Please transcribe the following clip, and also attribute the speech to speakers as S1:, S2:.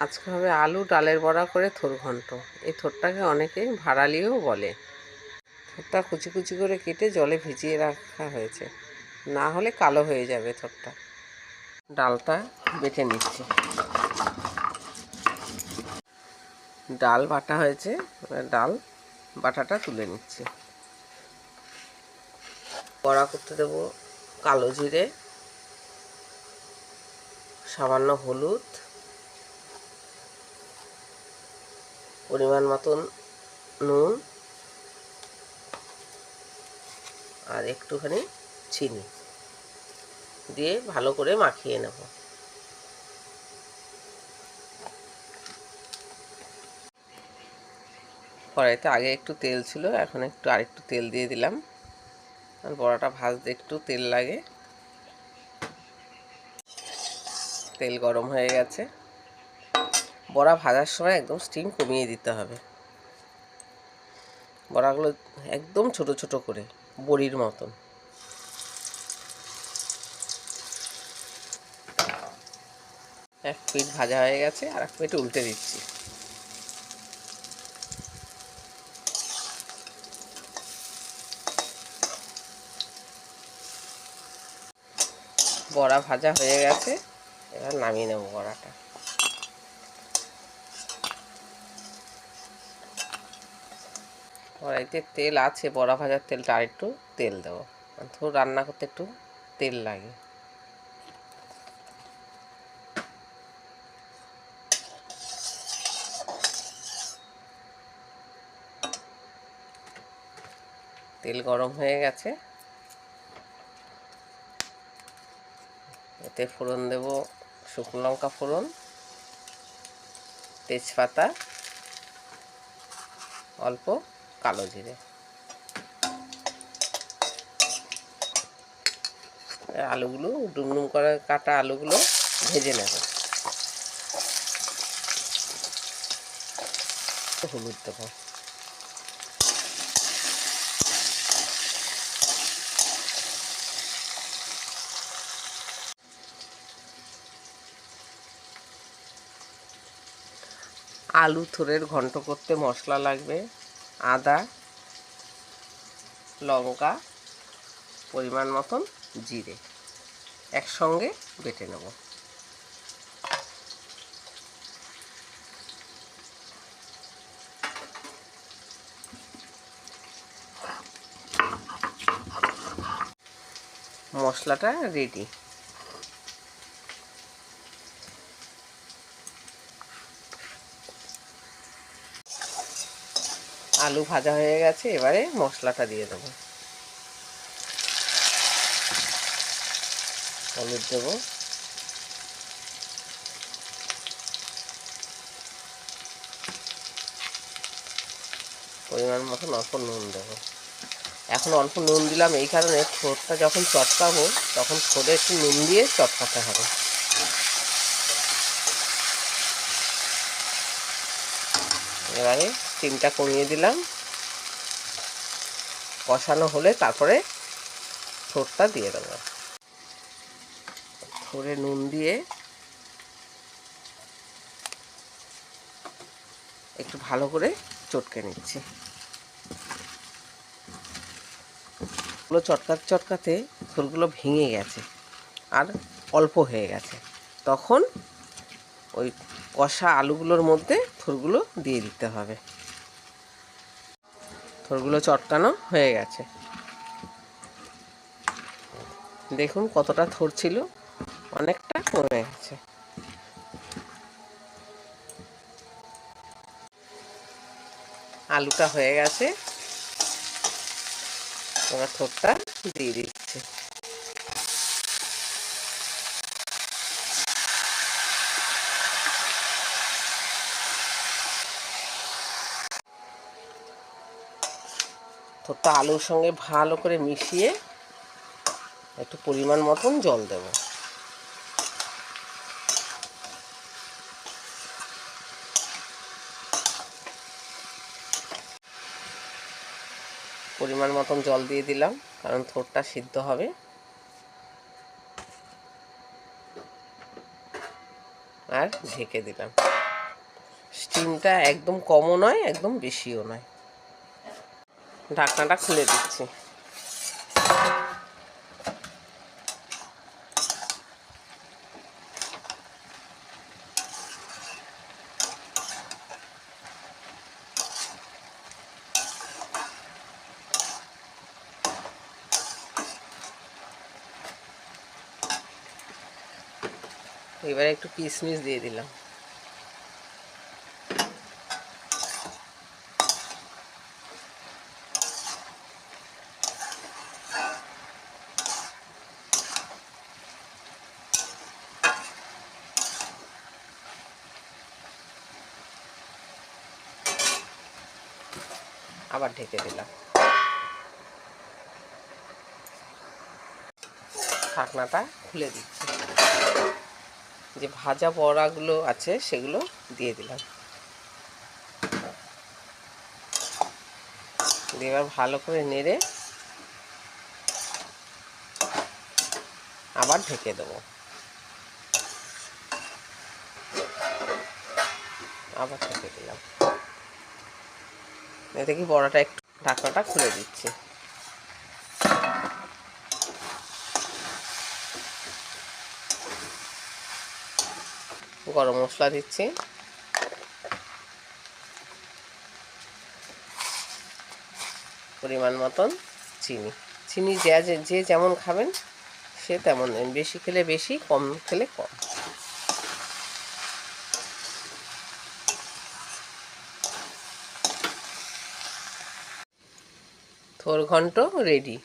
S1: আজকে হবে আলু ডালের বড়া করে থোর ঘন্ট। এই থোরটাকে অনেকে ভাড়ালিও বলে। থোরটা কুচি কুচি করে কেটে জলে ভিজিয়ে রাখা হয়েছে, না হলে কালো হয়ে যাবে থোরটা। ডালটা বেটে নিচ্ছি। ডাল বাটা হয়েছে, ডাল বাটাটা তুলে নিচ্ছি। বড়া করতে দেবো কালো জিরে, সামান্য হলুদ, পরিমাণ মতন নুন আর একটুখানি চিনি দিয়ে ভালো করে মাখিয়ে নেব। কড়াইতে আগে একটু তেল ছিল, এখন আরেকটু তেল দিয়ে দিলাম। আর বড়াটা ভাজতে একটু তেল লাগে। তেল গরম হয়ে গেছে। বড়া ভাজার সময় একদম স্টিম কমিয়ে দিতে হবে। বড়াগুলো একদম ছোট ছোট করে, বড়ির মতন। এক পিঠ ভাজা হয়ে গেছে, আর এক পিঠ উল্টে দিচ্ছি। বড়া ভাজা হয়ে গেছে, এবার নামিয়ে নেব বড়াটা। কড়াইতে তেল আছে, বড়া ভাজার তেলটা আরেকটু তেল দেবো। ধরো রান্না করতে একটু তেল লাগে। তেল গরম হয়ে গেছে, এতে ফোড়ন দেব শুকনো লঙ্কা ফোড়ন, তেজপাতা, অল্প কালো জিরে। আলুগুলো ডুমডুম করে কাটা আলুগুলো ভেজে নেব। হলুদ দেবো। আলু থোড়ের ঘন্ট করতে মশলা লাগবে আদা, লঙ্কা, পরিমাণ মতন জিরে একসঙ্গে বেটে নেব। মশলাটা রেডি। আলু ভাজা হয়ে গেছে, এবারে মশলাটা দিয়ে দেবো। হলুদ দেবো, পরিমাণ মতন অল্প নুন দেবো। এখন অল্প নুন দিলাম এই কারণে, থোড়টা যখন চটকাবো তখন থোড়ে একটু নুন দিয়ে চটকাতে হবে। এবারে স্টিমটা কমিয়ে দিলাম। কষানো হলে তারপরে থোড়টা দিয়ে দেবো। থোড়ে নুন দিয়ে একটু ভালো করে চটকে নিচ্ছি। ওগুলো চটকাতে চটকাতে থোড়গুলো ভেঙে গেছে আর অল্প হয়ে গেছে, তখন ওই কষা আলুগুলোর মধ্যে থোড়গুলো দিয়ে দিতে হবে। থোড়গুলো চটকানো হয়ে গেছে। দেখুন কতটা থোড় ছিল, অনেকটা কমে গেছে। আলুটা হয়ে গেছে, এবার থোড়টা দিয়ে দিচ্ছি। থোড়টা আলুর সঙ্গে ভালো করে মিশিয়ে একটু পরিমাণ মতন জল দেব। পরিমাণ মতন জল দিয়ে দিলাম, কারণ থোড়টা সিদ্ধ হবে। আর ঢেকে দিলাম। স্টিমটা একদম কমও নয়, একদম বেশিও নয়। ঢাকনাটা খুলে দিচ্ছি। এবারে একটু কিশমিশ দিয়ে দিলাম। আবার ঢেকে দিলাম। ঢাকনাটা খুলে দিচ্ছি। যে ভাজা বড়াগুলো আছে সেগুলো দিয়ে দিলাম। দিয়ে এবার ভালো করে নেড়ে আবার ঢেকে দেবো। আবার ঢেকে দিলাম। এতে কি বড়াটা একটু, ঢাকনাটা খুলে দিচ্ছি। গরম মশলা দিচ্ছি। পরিমাণ মতন চিনি। চিনি যে যেমন খাবেন সে তেমন নেন, বেশি খেলে বেশি, কম খেলে কম। থোড় ঘন্ট রেডি।